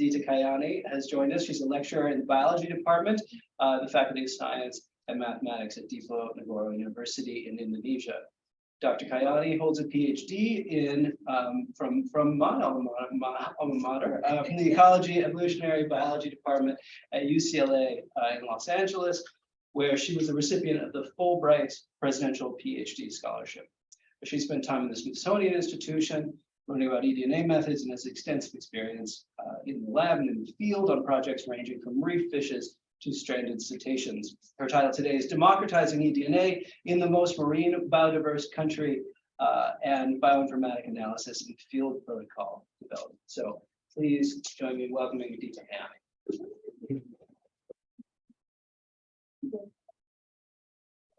Dita Cahyani has joined us. She's a lecturer in the biology department, the Faculty of Science and Mathematics at Diponegoro University in Indonesia. Dr. Cahyani holds a PhD in from my alma mater, from the Ecology Evolutionary Biology Department at UCLA in Los Angeles, where she was the recipient of the Fulbright Presidential PhD Scholarship. She spent time in the Smithsonian Institution, learning about eDNA methods, and has extensive experience in the lab and in the field on projects ranging from reef fishes to stranded cetaceans. Her title today is Democratizing eDNA in the Most Marine Biodiverse Country and Bioinformatic Analysis and Field Protocol Development. So please join me in welcoming Dita Cahyani.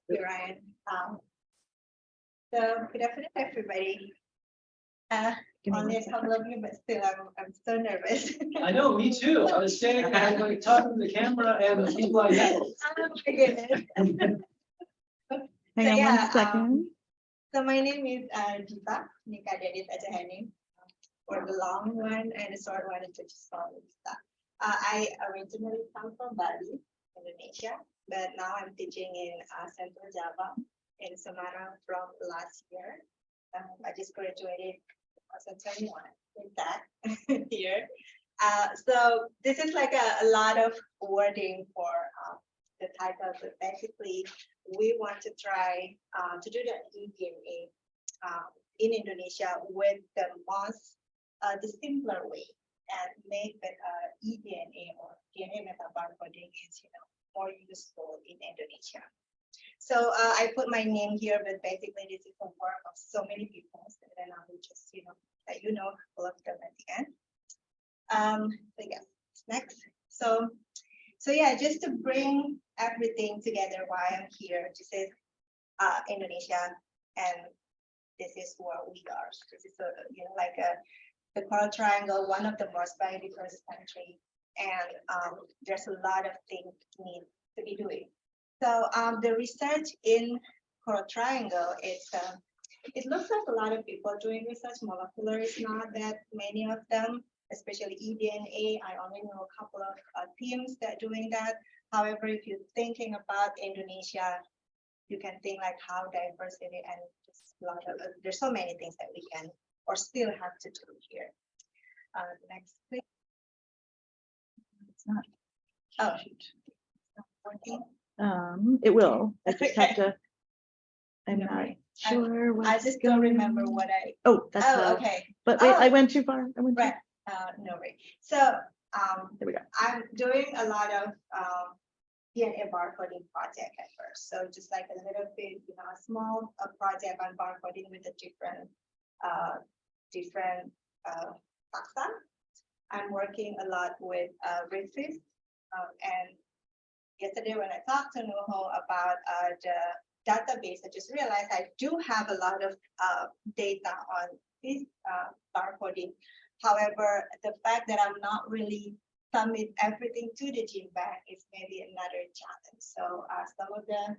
You're Ryan. So good afternoon, everybody. Only a couple of you, but still, I'm so nervous. I know, me too. I was standing there, like talking to the camera, and the people like that. Oh my goodness. Hang on 1 second. So my name is Dita, Kadek Cahyani, or the long one and the short one is just called Dita. I originally come from Bali, Indonesia, but now I'm teaching in Central Java in Semarang from last year. I just graduated 2021 with that here. So this is like a lot of wording for the title, but basically we want to try to do the eDNA in Indonesia with the most, the simpler way and make that eDNA or DNA metabarcoding is, more useful in Indonesia. So I put my name here, but basically this is the work of so many people, and then I will just, let a couple of them at the end. So yeah, next. So yeah, just to bring everything together why I'm here. This is Indonesia, and this is where we are. This is the Coral Triangle, one of the most biodiverse country, and there's a lot of things need to be doing. So the research in Coral Triangle is it looks like a lot of people doing research. Molecular is not that many of them, especially eDNA. I only know a couple of teams that are doing that. However, if you're thinking about Indonesia, you can think like how diversity and just a lot of there's so many things that we can or still have to do here. Next, please. It's not. Oh, it's not working. It will. I just have Okay. to. I'm not sure what. I just don't remember what I. Oh, that's. Okay. But wait, I Oh. went too far. I went too. Right. No worry. So There we go. I'm doing a lot of DNA barcoding project at first. So just like a little bit, a small project on barcoding with the different taxa. I'm working a lot with reef fish, and yesterday when I talked to Nuho about the database, I just realized I do have a lot of data on this barcoding. However, the fact that I'm not really submit everything to the gene bank is maybe another challenge. So some of the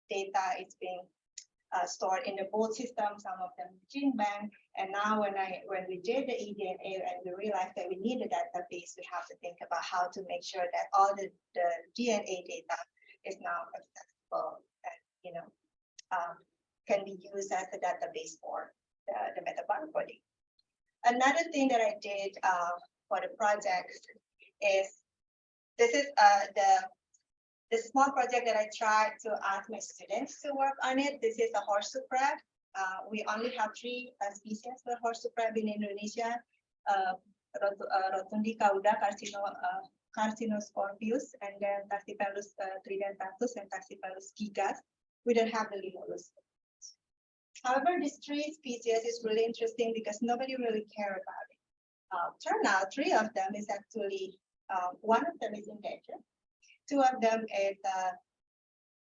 data is being stored in the bold system, some of them gene bank. And now when we did the eDNA and we realized that we need a database, we have to think about how to make sure that all the DNA data is now accessible and can be used as a database for the metabarcoding. Another thing that I did for the project is this is the small project that I tried to ask my students to work on it. This is a horseshoe crab. We only have 3 species of horseshoe crab in Indonesia. Rotundi cauda, Carcinoscorpius, and then Taxipelus tridentatus and Taxipelus gigas. We don't have the Limulus. However, these 3 species is really interesting because nobody really care about it. Turn out 3 of them is actually, one of them is endangered. 2 of them is,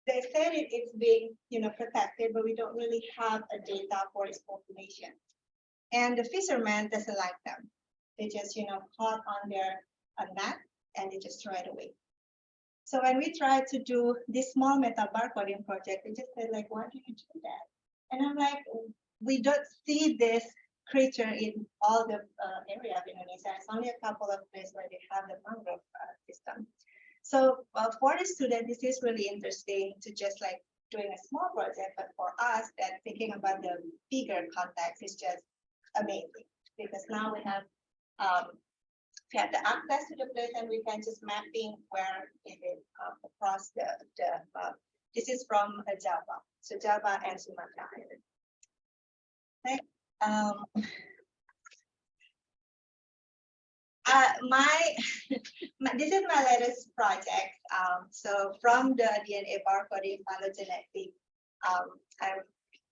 they said it's being, protected, but we don't really have a data for its population. And the fishermen doesn't like them. They just, caught on their net and they just throw it away. So when we tried to do this small metabarcoding project, they just said like, why do you do that? And I'm like, we don't see this creature in all the area of Indonesia. It's only a couple of places where they have the mangrove system. So for the student, this is really interesting to just like doing a small project, but for us, that thinking about the bigger context is just amazing, because now we have the access to the place, and we can just mapping where is it across the this is from Java, so Java and Sumatra Island. Okay. This is my latest project. So from the DNA barcoding phylogenetic,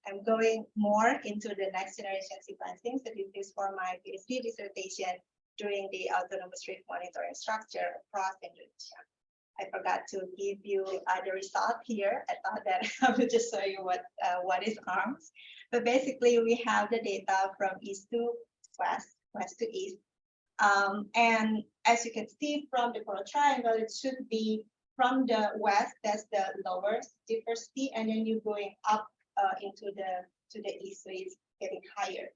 I'm going more into the next generation sequencing. So this is for my PhD dissertation doing the autonomous reef monitoring structure across Indonesia. I forgot to give you the result here. I thought that I would just show you what is ARMS. But basically, we have the data from east to west, west to east. And as you can see from the coral triangle, it should be from the west, that's the lowest diversity, and then you're going up into the east, so it's getting higher.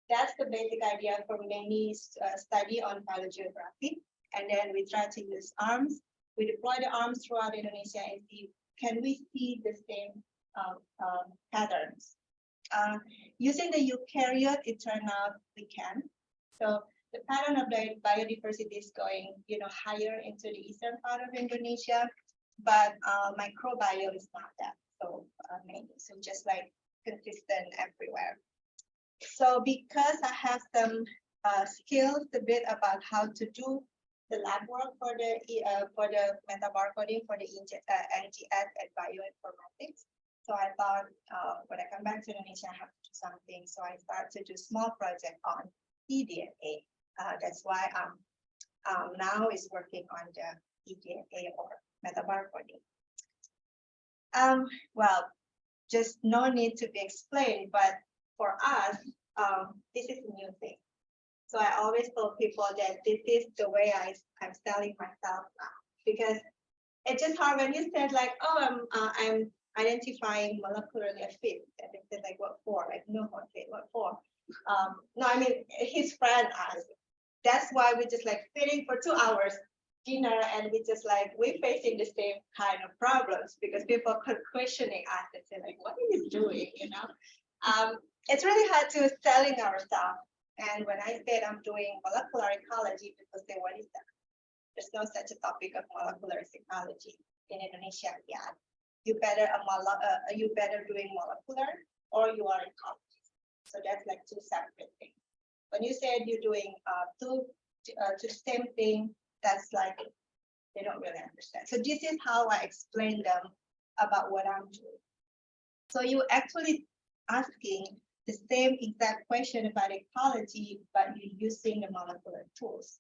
That's the basic idea for many study on phylogeography. And then we try to use ARMS. We deploy the ARMS throughout Indonesia and see, can we see the same patterns? Using the eukaryote, it turned out we can. So the pattern of the biodiversity is going, higher into the eastern part of Indonesia, but microbiome is not that so many. So just like consistent everywhere. So because I have some skills a bit about how to do the lab work for the metabarcoding for the NGS and bioinformatics. So I thought when I come back to Indonesia, I have to do something. So I started to do small project on eDNA. That's why I'm now is working on the eDNA or metabarcoding. Well, just no need to be explained, but for us, this is a new thing. So I always told people that this is the way I'm selling myself now, because it's just hard when you said like, oh, I'm identifying molecularly a fit, and they said like, what for? Like, no, what for? No, I mean, his friend asked. That's why we just like sitting for 2 hours dinner, and we just like we're facing the same kind of problems, because people are questioning us and say like, what are you doing? It's really hard to selling ourselves. And when I said I'm doing molecular ecology, people say, what is that? There's no such a topic of molecular ecology in Indonesia yet. You better doing molecular or you are ecologist. So that's like two separate things. When you said you're doing two same thing, that's like they don't really understand. So this is how I explain them about what I'm doing. So you actually asking the same exact question about ecology, but you're using the molecular tools.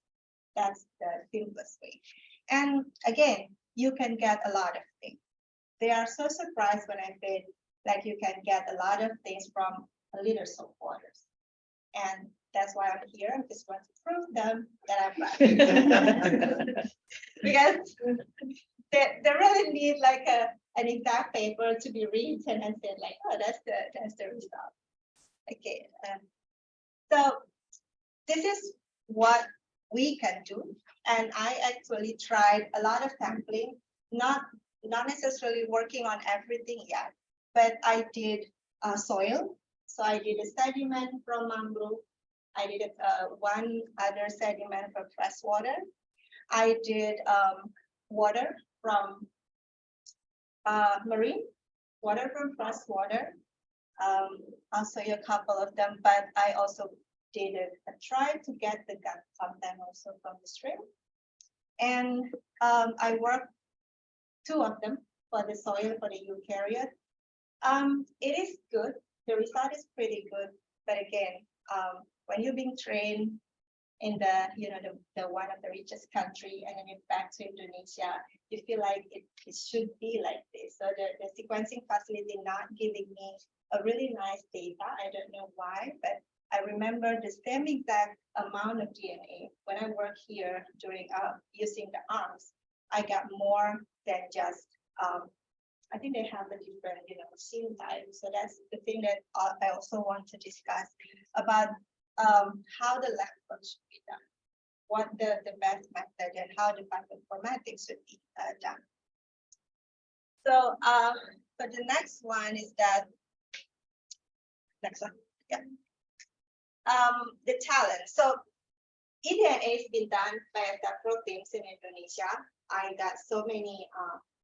That's the simplest way. And again, you can get a lot of things. They are so surprised when I say like you can get a lot of things from a liter of water. And that's why I'm here. I just want to prove them that I'm right. Because they really need like an exact paper to be written and said like, oh, that's the result. Okay, so this is what we can do, and I actually tried a lot of sampling, not necessarily working on everything yet, but I did soil. So I did a sediment from mangrove. I did one other sediment from fresh water. I did water from marine, water from fresh water. I'll show you a couple of them, but I also did a try to get the gut content also from the stream. And I worked 2 of them for the soil for the eukaryote. It is good. The result is pretty good. But again, when you're being trained in the one of the richest country and then you're back to Indonesia, you feel like it should be like this. So the sequencing facility not giving me a really nice data. I don't know why, but I remember the same exact amount of DNA when I work here during using the ARMS. I got more than just I think they have a different machine type. So that's the thing that I also want to discuss about how the lab work should be done, what the best method and how the bioinformatics should be done. So for the next one is that, next one, yeah. The talent. So eDNA has been done by several teams in Indonesia. I got so many,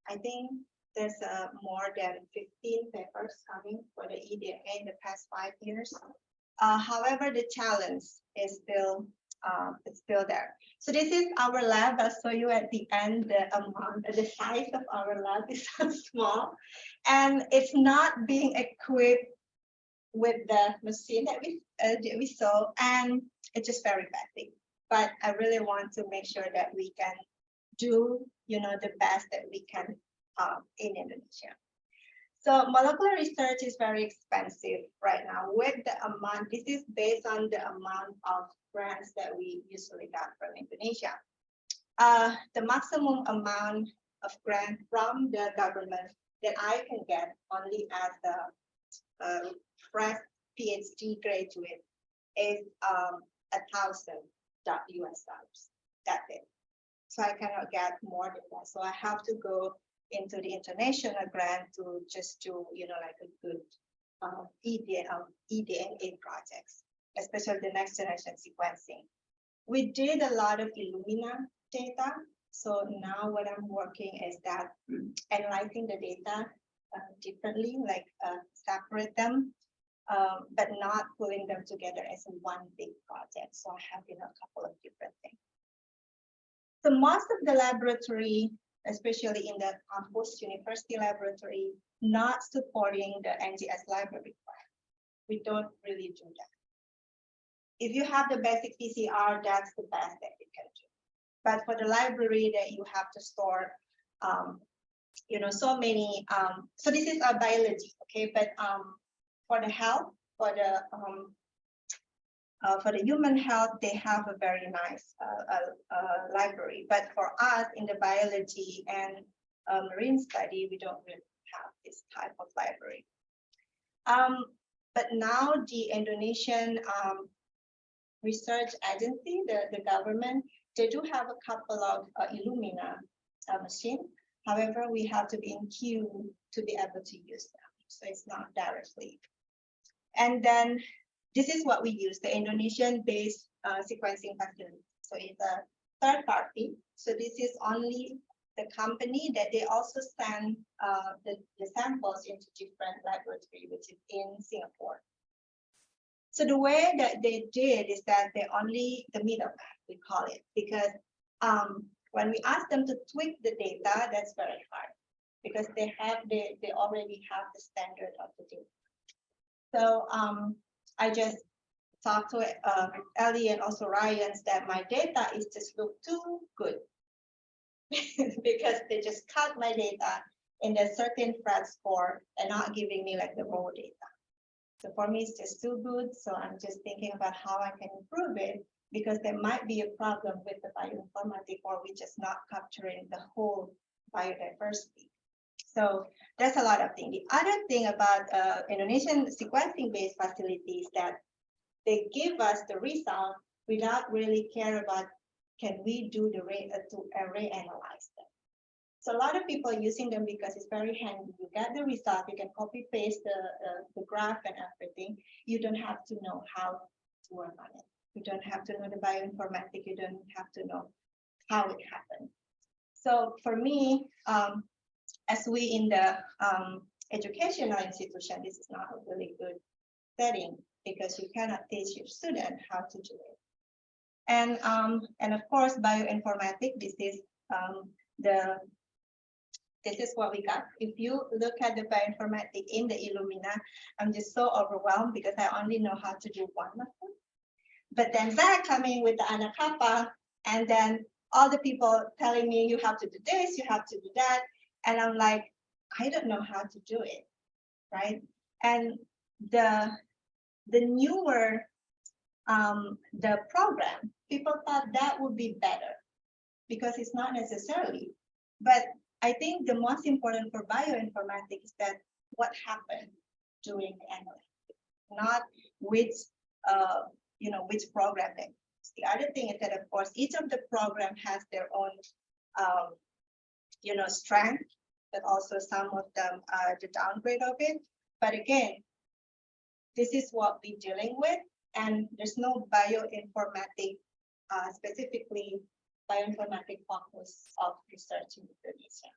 I think there's more than 15 papers coming for the eDNA in the past 5 years. However, the challenge is still there. So this is our lab. I'll show you at the end the size of our lab is so small, and it's not being equipped with the machine that we saw, and it's just very basic. But I really want to make sure that we can do, the best that we can in Indonesia. So molecular research is very expensive right now. With the amount, this is based on the amount of grants that we usually got from Indonesia. The maximum amount of grant from the government that I can get only as a fresh PhD graduate is $1,000 US. That's it. So I cannot get more than that. So I have to go into the international grant to just do, like a good eDNA projects, especially the next generation sequencing. We did a lot of Illumina data. So now what I'm working is that analyzing the data differently, like separate them, but not pulling them together as one big project. So I have, a couple of different things. So most of the laboratory, especially in the campus university laboratory, not supporting the NGS library. We don't really do that. If you have the basic PCR, that's the best that you can do. But for the library that you have to store, so many, so this is a biology, okay? But for the health, for the human health, they have a very nice library. But for us in the biology and marine study, we don't really have this type of library. But now the Indonesian research agency, the government, they do have a couple of Illumina machine. However, we have to be in queue to be able to use them. So it's not directly. And then this is what we use, the Indonesian-based sequencing facility. So it's a third party. So this is only the company that they also send the samples into different laboratory, which is in Singapore. So the way that they did is that they only the middleman, we call it, because when we ask them to tweak the data, that's very hard because they already have the standard of the data. So I just talked to Ellie and also Ryan that my data is just look too good because they just cut my data in a certain Phred score and not giving me like the raw data. So for me, it's just too good. So I'm just thinking about how I can improve it because there might be a problem with the bioinformatic or we just not capturing the whole biodiversity. So there's a lot of things. The other thing about Indonesian sequencing-based facilities that they give us the result without really care about can we do the array analyze them. So a lot of people are using them because it's very handy. You get the result, you can copy paste the graph and everything. You don't have to know how to work on it. You don't have to know the bioinformatic. You don't have to know how it happened. So for me, as we in the educational institution, this is not a really good setting because you cannot teach your student how to do it. And of course, bioinformatic, this is this is what we got. If you look at the bioinformatic in the Illumina, I'm just so overwhelmed because I only know how to do one of them. But then Zach coming with the Anakapa, and then all the people telling me you have to do this, you have to do that. And I'm like, I don't know how to do it, right? And the newer, the program, people thought that would be better because it's not necessarily. But I think the most important for bioinformatics is that what happened during the analysis, not which which program they use. The other thing is that, of course, each of the program has their own, strength, but also some of them are the downgrade of it. But again, this is what we're dealing with, and there's no bioinformatic, specifically bioinformatic focus of research in Indonesia.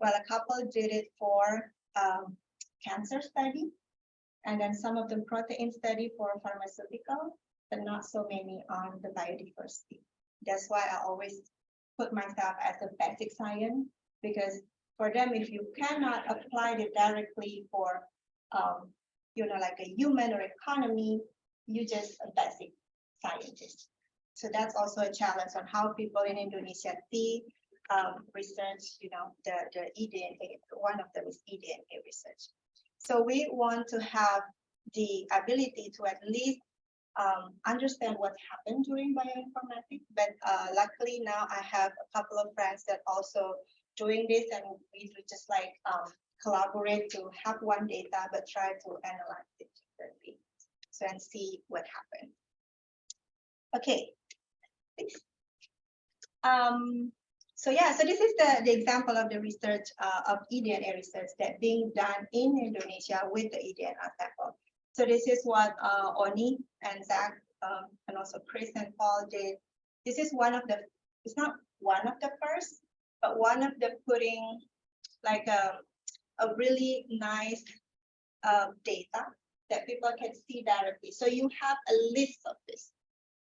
Well, a couple did it for cancer study, and then some of them protein study for pharmaceutical, but not so many on the biodiversity. That's why I always put myself as a basic science, because for them, if you cannot apply it directly for, like a human or economy, you just a basic scientist. So that's also a challenge on how people in Indonesia see research, the eDNA, one of them is eDNA research. So we want to have the ability to at least understand what happened during bioinformatics, but luckily now I have a couple of friends that also doing this, and we just like collaborate to have one data, but try to analyze it differently. So and see what happened. Okay. So yeah, so this is the example of the research of eDNA research that being done in Indonesia with the eDNA sample. So this is what Oni and Zach and also Chris and Paul did. This is one of the, it's not one of the first, but one of the putting like a really nice data that people can see directly. So you have a list of this.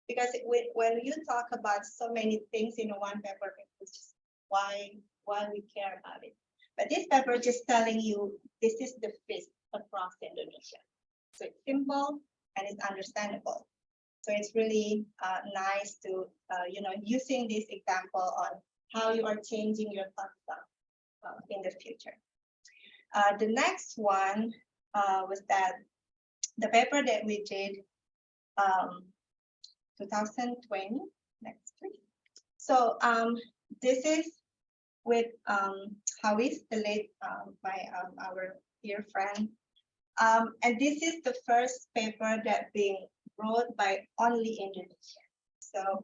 Because when you talk about so many things in one paper, it's just why we care about it. But this paper just telling you this is the fit across Indonesia. So it's simple and it's understandable. So it's really nice to using this example on how you are changing your thoughts in the future. The next one was that the paper that we did 2020, next week. So this is with Hawis, the late our dear friend. And this is the first paper that being wrote by only Indonesian. So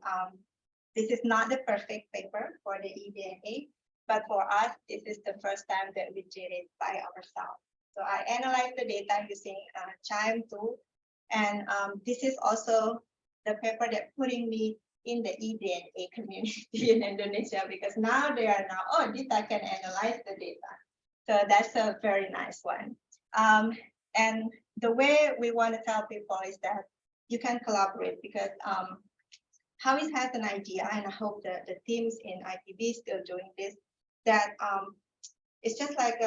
this is not the perfect paper for the eDNA, but for us, this is the first time that we did it by ourselves. So I analyzed the data using Chime tool, and this is also the paper that putting me in the eDNA community in Indonesia, because now they are now, oh, Dita can analyze the data. So that's a very nice one. And the way we want to tell people is that you can collaborate, because Hawis has an idea, and I hope that the teams in IPB still doing this, that it's just like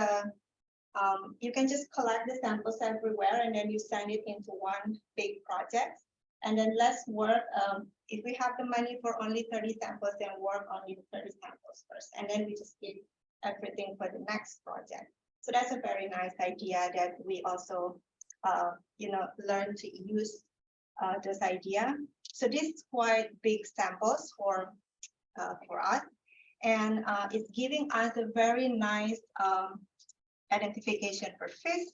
you can just collect the samples everywhere and then you send it into one big project. And then let's work, if we have the money for only 30 samples, then work only the 30 samples first. And then we just keep everything for the next project. So that's a very nice idea that we also, learn to use this idea. So this is quite big samples for us. And it's giving us a very nice identification for fish,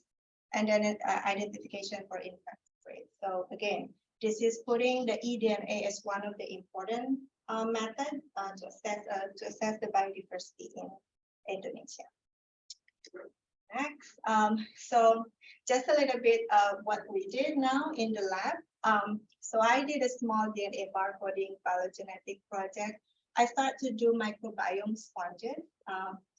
and then identification for invertebrates. So again, this is putting the eDNA as one of the important methods to assess the biodiversity in Indonesia. Next, so just a little bit of what we did now in the lab. So I did a small DNA barcoding phylogenetic project. I started to do microbiome sponges.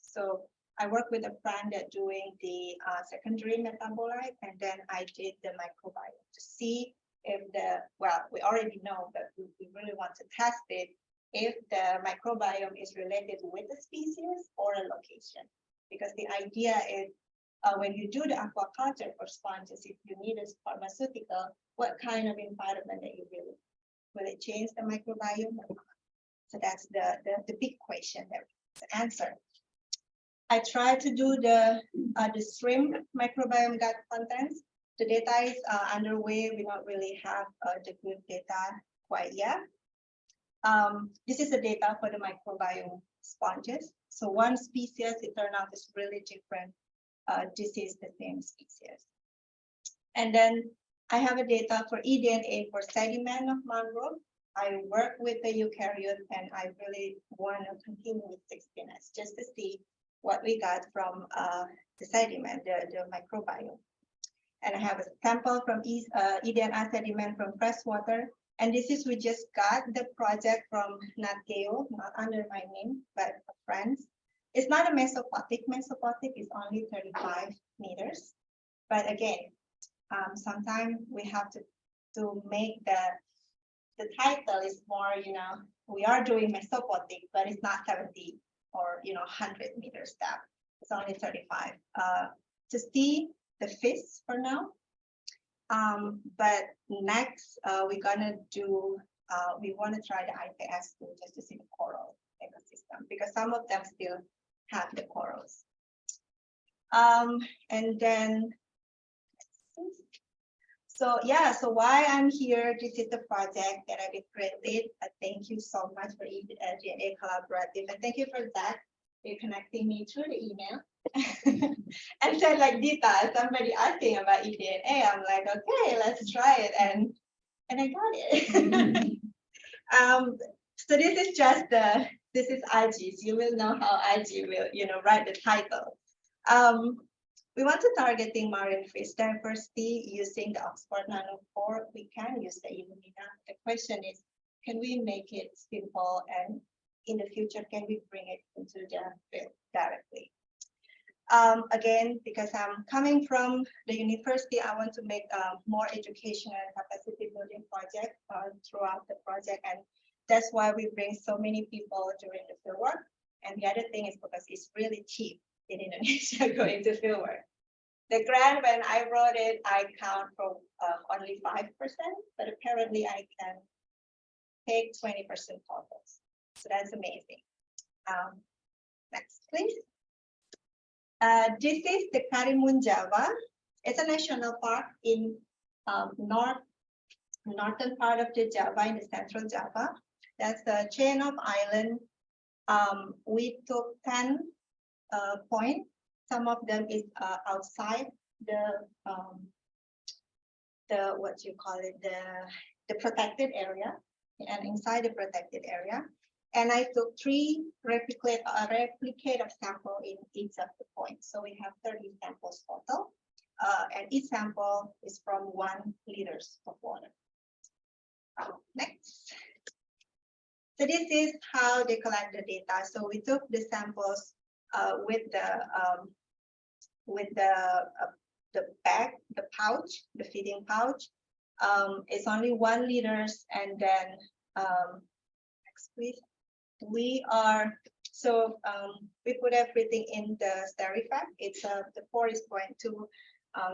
So I worked with a friend that doing the secondary metabolite, and then I did the microbiome to see if we already know, but we really want to test it, if the microbiome is related with the species or a location. Because the idea is when you do the aquaculture for sponges, if you need a pharmaceutical, what kind of environment that you really, will it change the microbiome or not? So that's the big question that we have to answer. I tried to do the shrimp microbiome gut contents. The data is underway. We don't really have the good data quite yet. This is the data for the microbiome sponges. So one species, it turned out is really different. This is the same species. And then I have a data for eDNA for sediment of mangrove. I work with the eukaryote and I really want to continue with 16S just to see what we got from the sediment, the microbiome. And I have a sample from eDNA sediment from freshwater. And this is, we just got the project from not Gale, not under my name, but friends. It's not a mesopothic. Mesopothic is only 35 meters. But again, sometimes we have to make the title is more, we are doing mesopothic, but it's not 70 or 100 meters depth. It's only 35. To see the fish for now. But next, we're gonna do, we want to try the IPS too, just to see the coral ecosystem, because some of them still have the corals. And then, so yeah, so why I'm here, this is the project that I've been created. Thank you so much for eDNA Collaborative, and thank you for that. You're connecting me through the email. And then like Dita, somebody asking about eDNA, I'm like, okay, let's try it, and I got it. So this is just this is IG. So you will know how IG will, write the title. We want to targeting marine fish diversity using the Oxford Nanopore. We can use the Illumina. The question is, can we make it simple, and in the future, can we bring it into the field directly? Again, because I'm coming from the university, I want to make more educational and capacity building project throughout the project. And that's why we bring so many people during the fieldwork. And the other thing is because it's really cheap in Indonesia going to fieldwork. The grant, when I wrote it, I count from only 5%, but apparently I can take 20% totals. So that's amazing. Next, please. This is the Karimun Java. It's a national park in northern part of the Java, in the central Java. That's a chain of island. We took 10 points. Some of them is outside the what you call it, the protected area, and inside the protected area. And I took 3 replicate of sample in each of the points. So we have 30 samples total. And each sample is from 1 liters of water. Next. So this is how they collect the data. So we took the samples with the bag, the pouch, the feeding pouch. It's only 1 liters, and then next please. We put everything in the Sterifac. It's the pour is 0.2.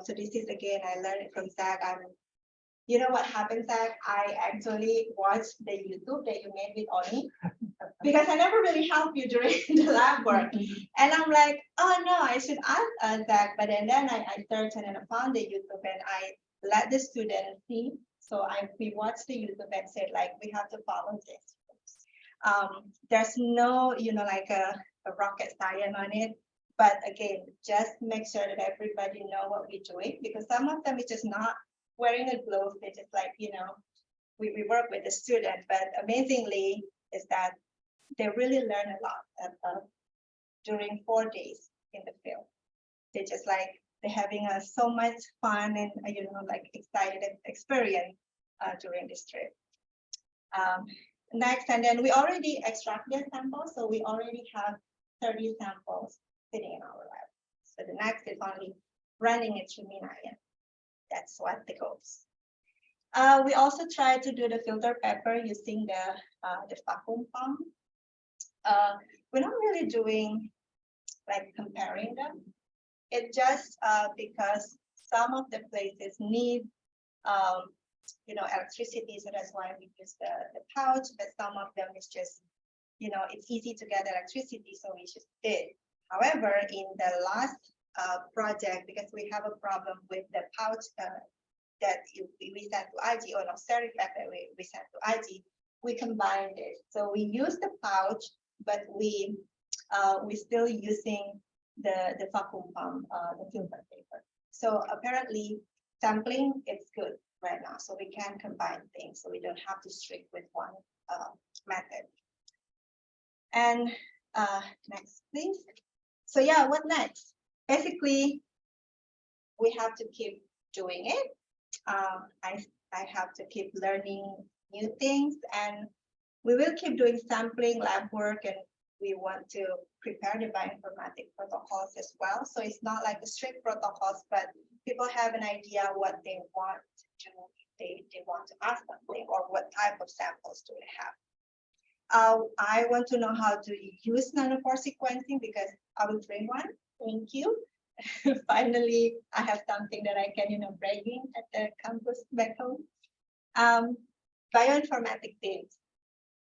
So this is, again, I learned it from Zach. You know what happened, Zach? I actually watched the YouTube that you made with Oni, because I never really helped you during the lab work. And I'm like, oh no, I should ask Zach. But then I searched and then I found the YouTube, and I let the student see. So we watched the YouTube and said, like, we have to follow this. There's no, like a rocket science on it, but again, just make sure that everybody know what we're doing, because some of them is just not wearing a glove. They just like, we work with the student, but amazingly is that they really learn a lot during 4 days in the field. They just like, they're having so much fun and, like excited experience during this trip. Next, and then we already extracted samples, so we already have 30 samples sitting in our lab. So the next is only running it through Minayan. That's what the goals. We also try to do the filter pepper using the vacuum pump. We're not really doing like comparing them. It's just because some of the places need electricity, so that's why we use the pouch, but some of them is just, it's easy to get electricity, so we just did. However, in the last project, because we have a problem with the pouch that we sent to IG, or not Sterifac that we sent to IG, we combined it. So we use the pouch, but we still using the vacuum pump, the filter paper. So apparently sampling, it's good. right now, so we can combine things, so we don't have to strict with one method. And next, please. So yeah, what next? Basically, we have to keep doing it. I have to keep learning new things, and we will keep doing sampling, lab work, and we want to prepare the bioinformatic protocols as well. So it's not like the strict protocols, but people have an idea what they want to do. They want to ask something, or what type of samples do they have. I want to know how to use nanopore sequencing because I will bring one. Thank you. Finally, I have something that I can, bragging at the campus back home. Bioinformatic things.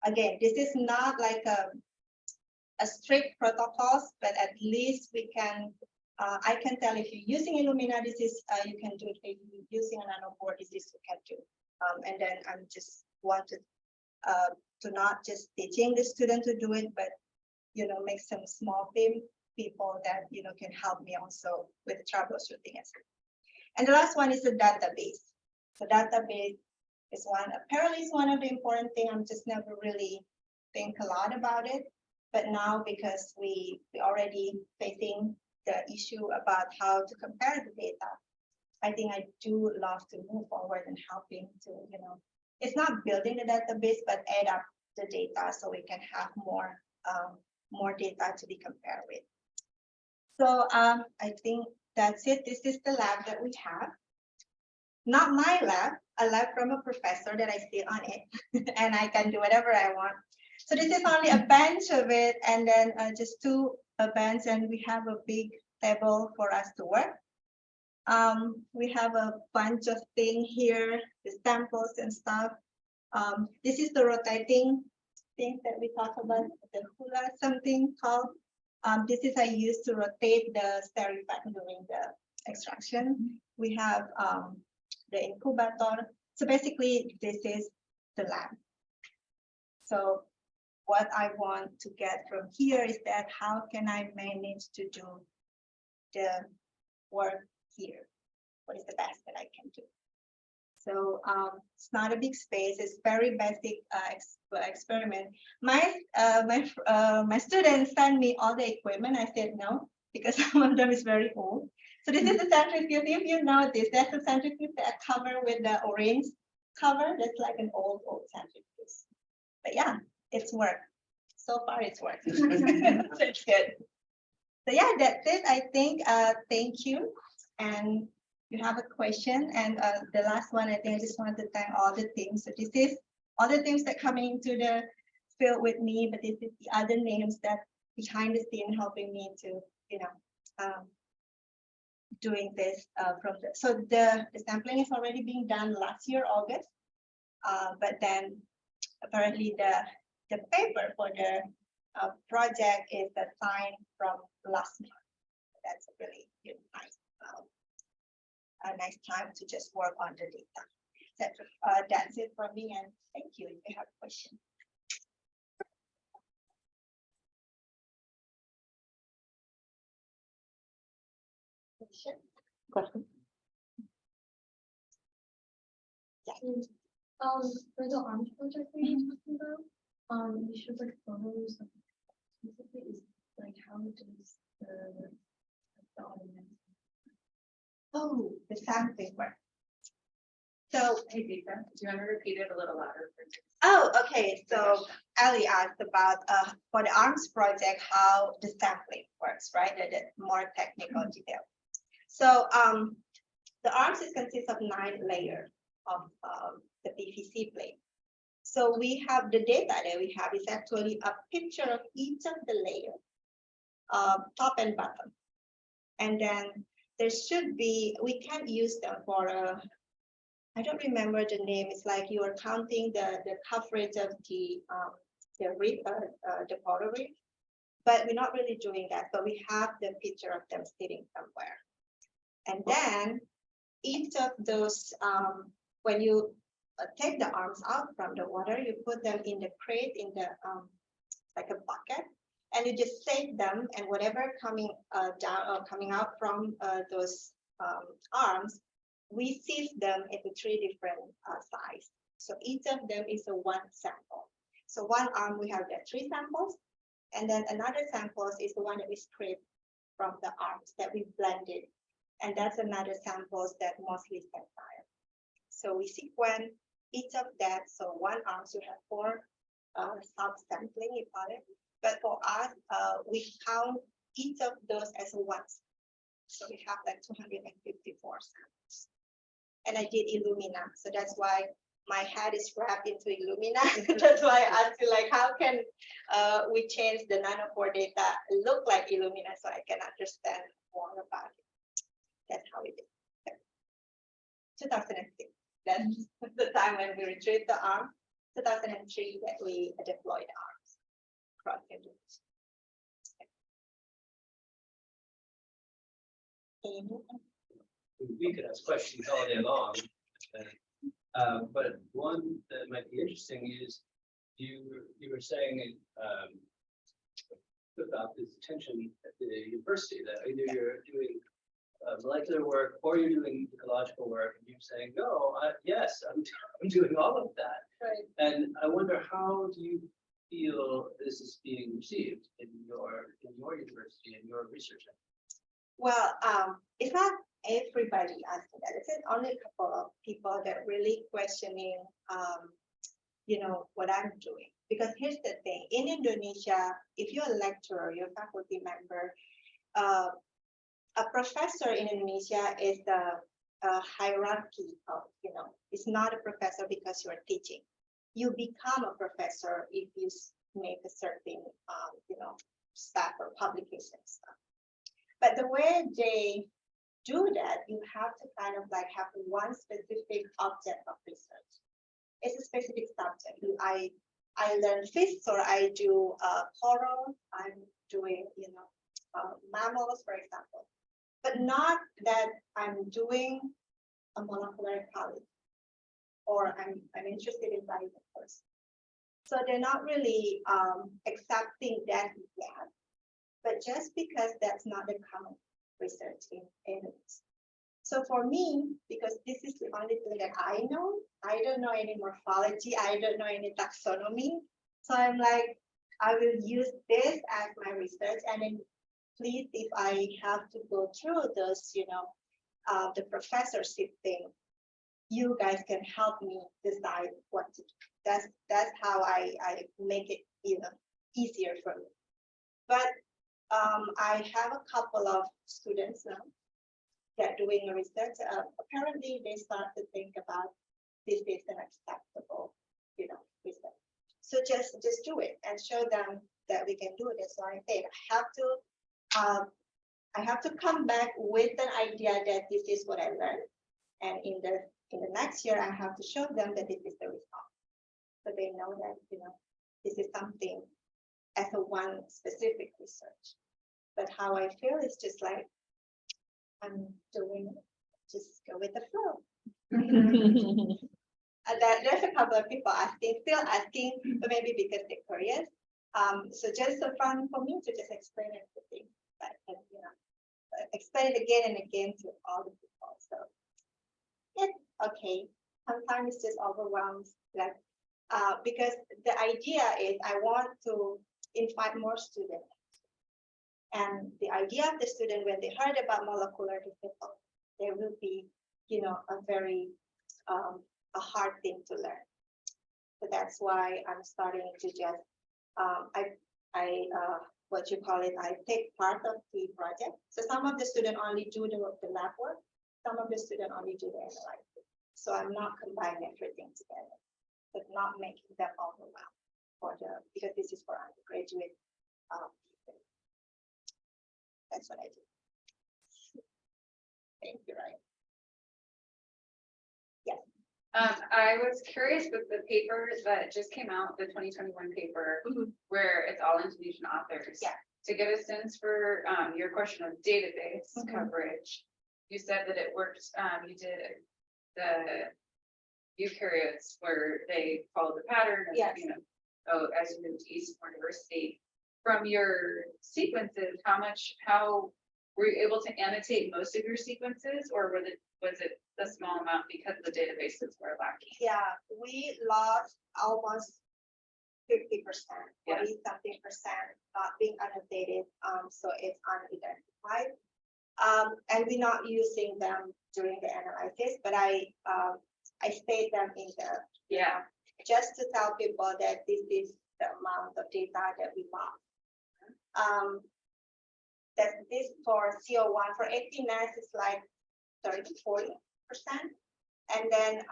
Again, this is not like a strict protocols, but at least we can, I can tell if you're using Illumina, this is, you can do it. If you're using a nanopore, this is you can do. And then I'm just wanted to not just teaching the student to do it, but, make some small people that, can help me also with troubleshooting. And the last one is the database. So database is apparently is one of the important things. I'm just never really think a lot about it. But now, because we already facing the issue about how to compare the data, I think I do love to move forward and helping to, it's not building the database, but add up the data so we can have more data to be compared with. So I think that's it. This is the lab that we have. Not my lab, a lab from a professor that I sit on it, and I can do whatever I want. So this is only a bench of it, and then just two bench, and we have a big table for us to work. We have a bunch of things here, the samples and stuff. This is the rotating things that we talk about, the hula something called. This is I use to rotate the sterified during the extraction. We have the incubator. So basically, this is the lab. So what I want to get from here is that how can I manage to do the work here? What is the best that I can do? So it's not a big space. It's very basic experiment. My students sent me all the equipment. I said no, because some of them is very old. So this is the centrifuge. If you notice, that's the centrifuge that cover with the orange cover. That's like an old centrifuge. But yeah, it's worked. So far, it's worked. It's good. So yeah, that's it. I think. Thank you. And you have a question, and the last one, I think I just want to thank all the teams. So this is all the teams that coming into the field with me, but this is the other names that behind the scene helping me to, doing this from the, so the sampling is already being done last year, August, but then apparently the paper for the project is assigned from last month. That's really nice. A nice time to just work on the data. That's it from me, and thank you. If you have a question. Question? Yeah. For the arms project that you're talking about, you showed like photos of specifically is like how does the audience. Oh, the sampling work. So, Hey, Dita, do you want to repeat it a little louder? oh, okay. So Ali asked about for the arms project, how the sampling works, right? The more technical detail. So the arms consists of 9 layers of the PVC plate. So we have the data that we have is actually a picture of each of the layers, top and bottom. And then there should be, we can use them for a, I don't remember the name. It's like you are counting the coverage of the reef, the coral reef, but we're not really doing that. But we have the picture of them sitting somewhere. And then each of those, when you take the arms out from the water, you put them in the crate in the like a bucket, and you just save them, and whatever coming down or coming out from those arms, we sieve them into 3 different sizes. So each of them is a 1 sample. So one arm we have the 3 samples, and then another samples is the one that we scraped from the arms that we blended, and that's another samples that mostly sensile. So we sequence each of that. So one arm you have 4 sub-sampling, you call it. But for us, we count each of those as once. So we have like 254 samples. And I did Illumina, so that's why my head is wrapped into Illumina. That's why I asked you, like, how can we change the nanopore data look like Illumina so I can understand more about it. That's how we did it. 2006, that's the time when we retrieved the arm. 2003 that we deployed arms across Indonesia. We could ask questions all day long. But one that might be interesting is you were saying about this tension at the university that either you're doing molecular work or you're doing ecological work, and you're saying, no, yes, I'm doing all of that. Right. And I wonder, how do you feel this is being received in your university and your research? Well, it's not everybody asking that. It's only a couple of people that really questioning, what I'm doing. Because here's the thing: in Indonesia, if you're a lecturer, you're a faculty member, a professor in Indonesia is the hierarchy of, it's not a professor because you're teaching. You become a professor if you make a certain, staff or publication stuff. But the way they do that, you have to kind of like have one specific object of research. It's a specific subject. I learn fish, or I do coral. I'm doing, mammals, for example. But not that I'm doing a molecular ecology, or I'm interested in biodiverse. So they're not really accepting that yet. But just because that's not the common research in animals. So for me, because this is the only thing that I don't know any morphology, I don't know any taxonomy. So I'm like, I will use this as my research, and then please, if I have to go through those, the professorship thing, you guys can help me decide what to do. That's how I make it, easier for me. But I have a couple of students now that doing research. Apparently, they start to think about this is an acceptable, research. So just do it and show them that we can do it. That's why I said I have to come back with an idea that this is what I learned, and in the next year I have to show them that this is the result, so they know that this is something as a one specific research. But how I feel is just like I'm doing it. Just go with the flow. There's a couple of people still asking, but maybe because they're curious. So just so fun for me to just explain everything, but explain it again and again to all the people. So it's okay. Sometimes it's just overwhelmed, like because the idea is I want to invite more students. And the idea of the student, when they heard about molecular difficult, there will be, a very a hard thing to learn. So that's why I'm starting to just I take part of the project. So some of the students only do the lab work, some of the students only do the analysis. So I'm not combining everything together, but not making them overwhelmed because this is for undergraduate people. That's what I do. Thank you, right? Yes. I was curious with the paper that just came out, the 2021 paper, where it's all Indonesian authors. Yeah. To get a sense for your question of database coverage, you said that it worked. You did the eukaryotes where they followed the pattern of, Yes. as you move to east, more diversity. From your sequences, how were you able to annotate most of your sequences, or was it a small amount because the databases were lacking? Yeah, we lost almost 50%, Yeah. 40-something% not being annotated, so it's unidentified. And we're not using them during the analysis, but I state them in the, Yeah, just to tell people that this is the amount of data that we lost. That this for CO1, for 18 nest is like 30-40%. And then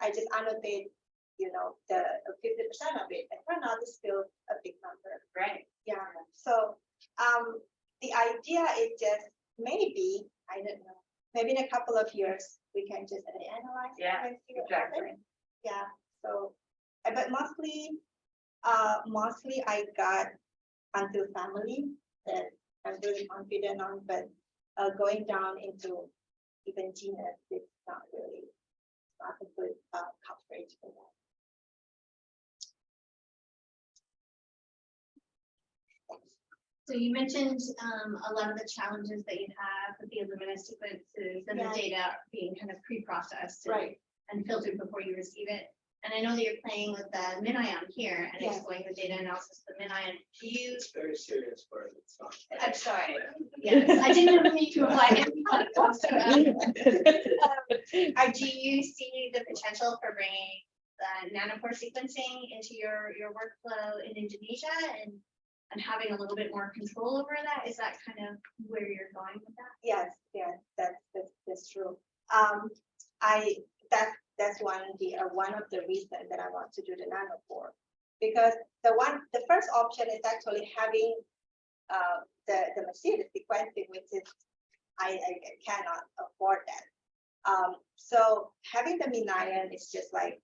I just annotate, you know, the 50% of it, and turn out it's still a big number. right. Yeah, so the idea is just maybe, I don't know, maybe in a couple of years, we can just analyze. Yeah, and see what exactly. happens. Yeah, so, but mostly I got until family that I'm really confident on, but going down into even genus, it's not really, not a good coverage for that. So you mentioned a lot of the challenges that you have with the Illumina sequences and Yeah. the data being kind of pre-processed. Right. And filtered before you receive it. And I know that you're playing with the MinION here and Yes. exploring the data analysis of the MinION. Do you, It's very serious for it. It's not. I'm sorry. Yes, I didn't know if you apply it. Do you see the potential for bringing the nanopore sequencing into your workflow in Indonesia and having a little bit more control over that? Is that kind of where you're going with that? Yes, that's true. That's one of the reasons that I want to do the nanopore, because the first option is actually having the machine, the sequencing, which is I cannot afford that. So having the MinION is just like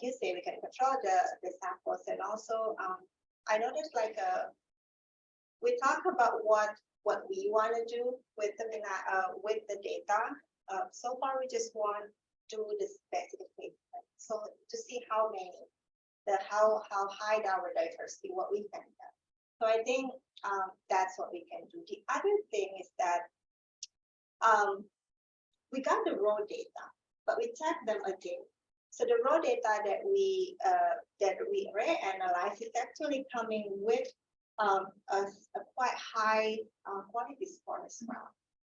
you say, we can control the samples, and also I noticed we talk about what we want to do with the data. So far, we just want to do the specification. So to see how high our diversity, what we can do. So I think that's what we can do. The other thing is that we got the raw data, but we checked them again. So the raw data that we reanalyze is actually coming with a quite high quality score as well.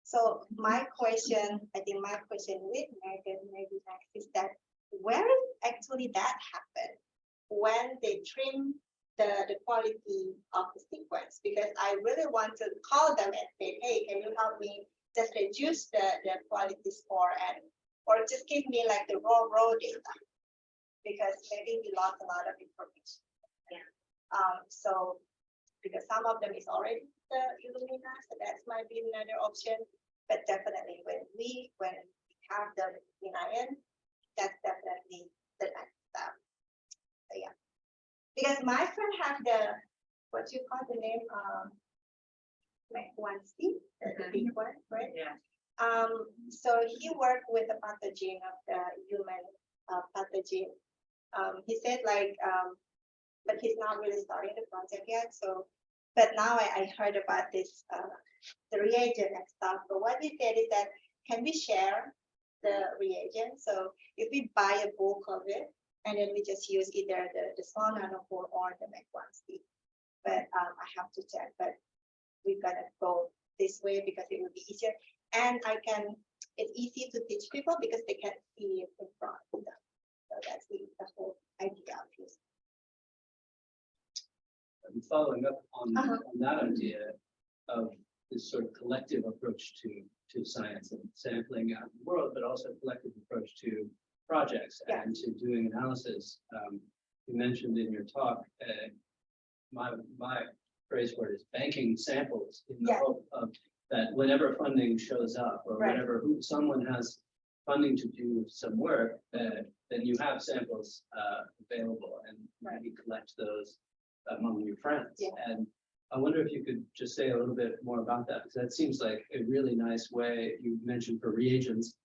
So my question with Megan maybe next is that where actually that happened when they trim the quality of the sequence, because I really want to call them and say, hey, can you help me just reduce the quality score or just give me like the raw data, because maybe we lost a lot of information. Yeah. So because some of them is already the Illumina, so that might be another option. But definitely when we have the MinION, that's definitely the next step. So yeah, because my friend have the what you call the name like 1C, the big one, right? Yeah. So he worked with the pathogen of the human pathogen. He said but he's not really starting the project yet. So, but now I heard about this, the reagent and stuff. But what he said is that, can we share the reagent? So if we buy a bulk of it, and then we just use either the small nanopore or the MEC1C. But I have to check, but we're gonna go this way because it will be easier. And it's easy to teach people because they can see it in front of them. So that's the whole idea of this. And following up on that idea of this sort of collective approach to science and sampling out in the world, but also collective approach to projects and to doing analysis. You mentioned in your talk, my phrase for it is banking samples in the hope of that whenever funding shows up or whenever someone has funding to do some work, then you have samples available and maybe collect those among your friends. And I wonder if you could just say a little bit more about that, because that seems like a really nice way. You mentioned for reagents,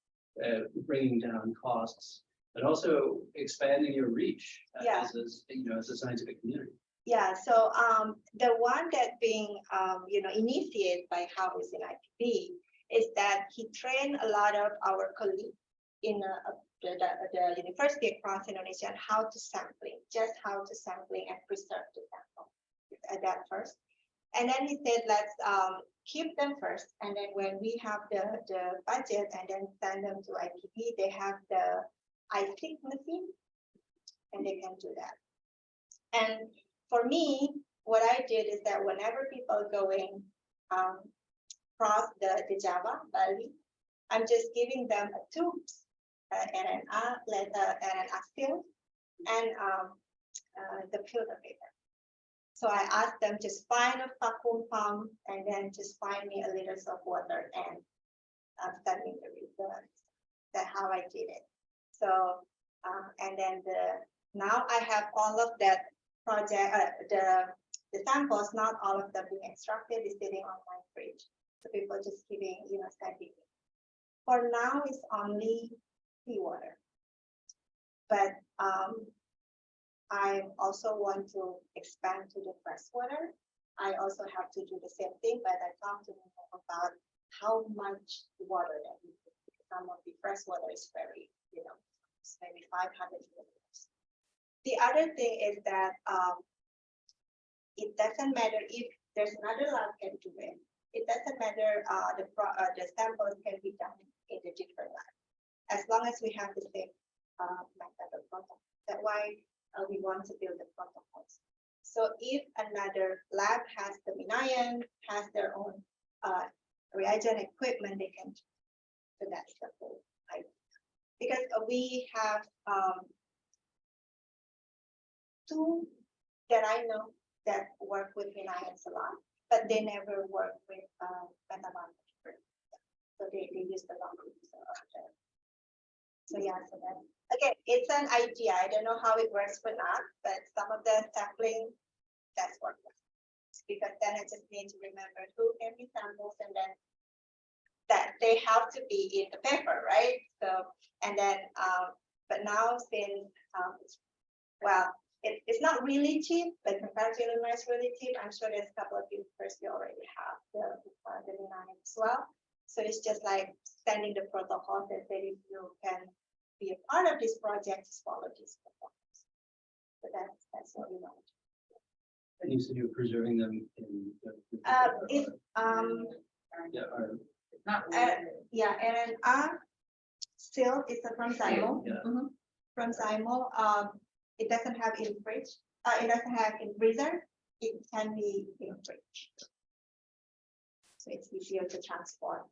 bringing down costs, but also expanding your reach as a scientific community. Yeah, so the one that being initiated by House in IPB is that he trained a lot of our colleagues in the university across Indonesia on how to sampling, just how to sampling and preserve the sample. That first. And then he said, let's keep them first. And then when we have the budget and then send them to IPB, they have the iSeq machine and they can do that. And for me, what I did is that whenever people going across the Java, Bali, I'm just giving them a tubes, RNA, RNA still, and the filter paper. So I asked them just find a vacuum pump and then just find me a liters of water and send me the results. That's how I did it. So and then now I have all of that project, the samples, not all of them being extracted, is sitting on my fridge. So people just giving, sending. For now, it's only seawater, but I also want to expand to the freshwater. I also have to do the same thing, but I talked to them about how much water that we put. Some of the freshwater is very, maybe 500 liters. The other thing is that it doesn't matter if there's another lab can do it. It doesn't matter the samples can be done in the different lab, as long as we have the same method of protocol. That's why we want to build the protocols. So if another lab has the Minayan, has their own reagent equipment, they can. So that's the whole idea. Because we have two that I know that work with Minayan a lot, but they never work with metabolic. So they use the long groups. So yeah, so that again, it's an idea. I don't know how it works for not, but some of the sampling that's what works. Because then I just need to remember who can be samples and then that they have to be in the paper, right? So and then but now since well, it's not really cheap, but compared to Illinois, it's really cheap. I'm sure there's a couple of universities already have the Minayan as well. So it's just like sending the protocol that if you can be a part of this project, just follow these protocols. So that's what we want. And you said you're preserving them in If Not yeah, RNA still is from Simo. Yeah. From Simo, it doesn't have in fridge. It doesn't have in freezer. It can be in fridge. So it's easier to transport.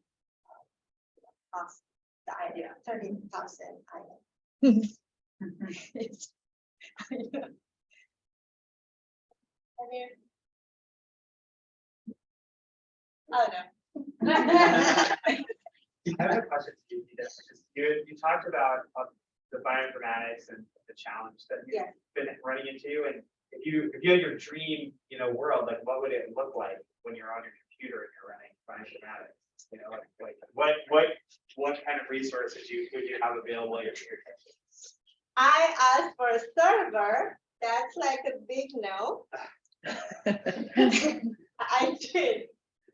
Across the idea 13,000 islands. I mean, oh no. I have a question to you, Dita. You talked about the bioinformatics and the challenge that you've Yeah. been running into, and if you had your dream, world, like what would it look like when you're on your computer and you're running bioinformatics? What kind of resources would you have available at your fingertips? I asked for a server. That's like a big no. I did,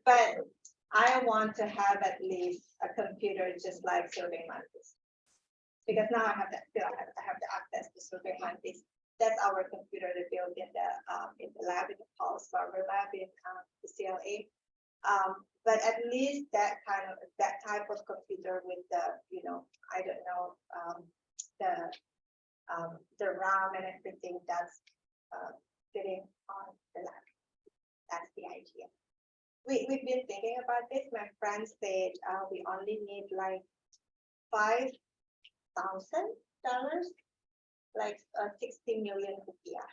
but I want to have at least a computer just like serving mantis. Because now I have that. Still, I have the access to serving mantis. That's our computer that built in the lab, in the Pulse server lab in the CLA. But at least that type of computer with the, I don't know, the RAM and everything that's sitting on the lab. That's the idea. We've been thinking about this. My friend said we only need like $5,000, like 60 million rupiah.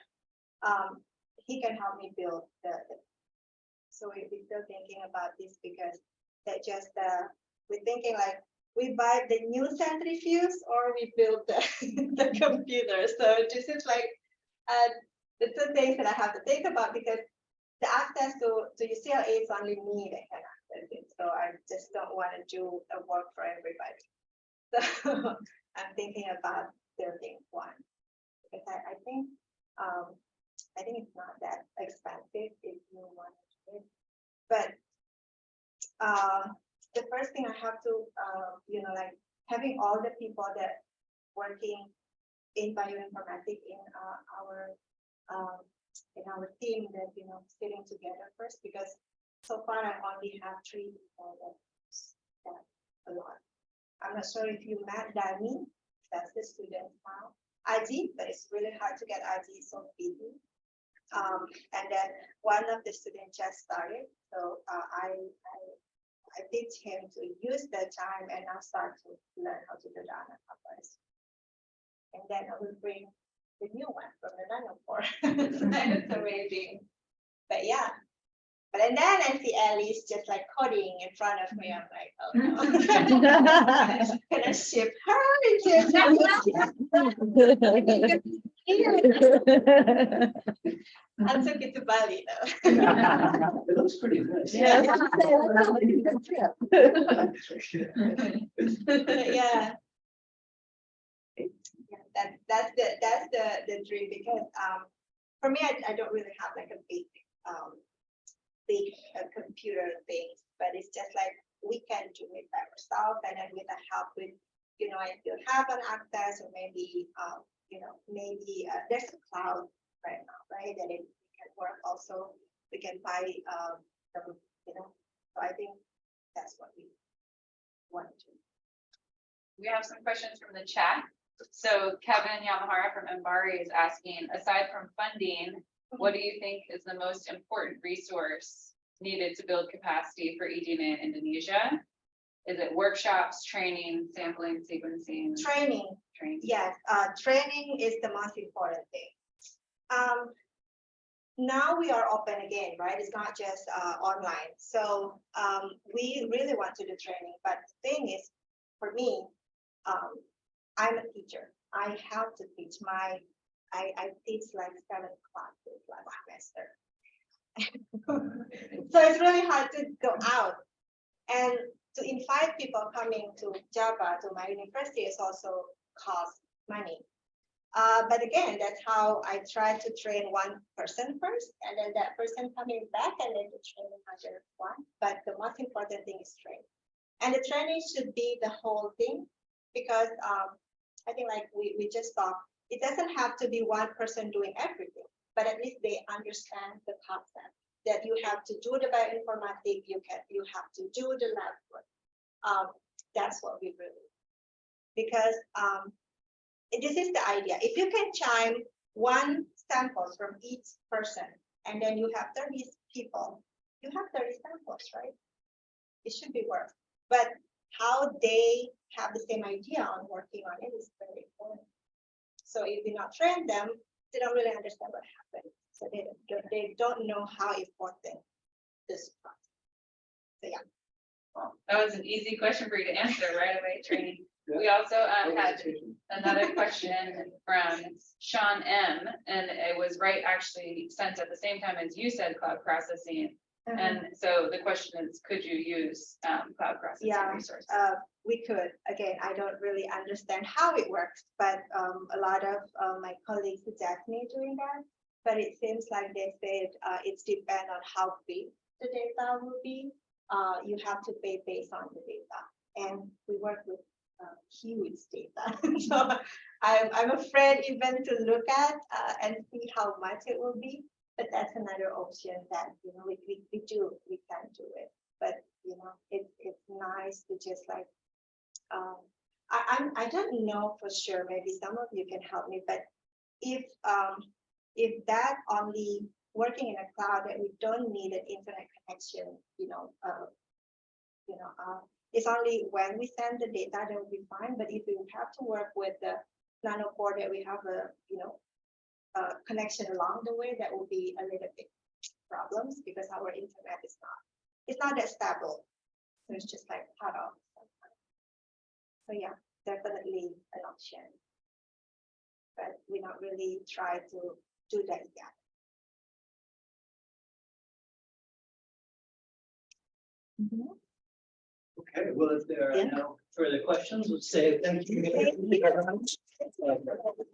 He can help me build the so we're still thinking about this because that just we're thinking like we buy the new centrifuge or we build the computer. So this is like the two things that I have to think about because the access to UCLA is only me that can access it. So I just don't want to do a work for everybody. So I'm thinking about building one because I think I think it's not that expensive if you want to do it. But the first thing I have to, like having all the people that working in bioinformatics in our team that, sitting together first, because so far I only have 3 people that's a lot. I'm not sure if you met Dani, that's the student now. IG, but it's really hard to get IG, so busy. And then one of the students just started, so I teach him to use the time and now start to learn how to do the first. And then I will bring the new one from the nanopore. That's amazing. But yeah. But and then I see Ellie's just like coding in front of me. I'm like, oh no. Can I ship her I took it to Bali though. It looks pretty nice. Yes. Yeah. That's the dream, because for me I don't really have like a big computer thing, but it's just like we can do it by ourselves, and then with the help with if you have an access, or maybe maybe there's a cloud right now, right, that it can work also. We can buy some, so I think that's what we want to do. We have some questions from the chat. So Kevin Yamahara from Mbari is asking, aside from funding, what do you think is the most important resource needed to build capacity for eDNA in Indonesia? Is it workshops, training, sampling, sequencing? Training. Yes, training is the most important thing. Now we are open again, right? It's not just online. So we really want to do training, but the thing is, for me, I'm a teacher. I have to teach I teach like 7 classes last semester. So it's really hard to go out. And to invite people coming to Java, to my university, is also cost money. But again, that's how I try to train one person first, and then that person coming back, and then to train another one. But the most important thing is training. And the training should be the whole thing, because I think like we just talked, it doesn't have to be one person doing everything, but at least they understand the concept that you have to do the bioinformatic, you have to do the lab work. That's what we really, because this is the idea. If you can chime 1 sample from each person, and then you have 30 people, you have 30 samples, right? It should be work. But how they have the same idea on working on it is very important. So if you not train them, they don't really understand what happened. So they don't know how important this process. So yeah. Well, that was an easy question for you to answer right away, training. We also had another question from Sean M, and it was actually sent at the same time as you said cloud processing. And so the question is, could you use cloud processing resources? We could. Again, I don't really understand how it works, but a lot of my colleagues suggest me doing that. But it seems like they said it's depend on how big the data will be. You have to pay based on the data, and we work with huge data. So I'm afraid even to look at and see how much it will be. But that's another option that we can do it. But it's nice to just like I don't know for sure. Maybe some of you can help me. But if that only working in a cloud that we don't need an internet connection, it's only when we send the data that will be fine. But if we have to work with the nanopore that we have connection along the way, that will be a little bit problems, because our internet is not that stable. So it's just like cut off sometimes. So yeah, definitely an option. But we not really try to do that yet. Okay, well, if there are no further questions, let's say thank you. Thank you.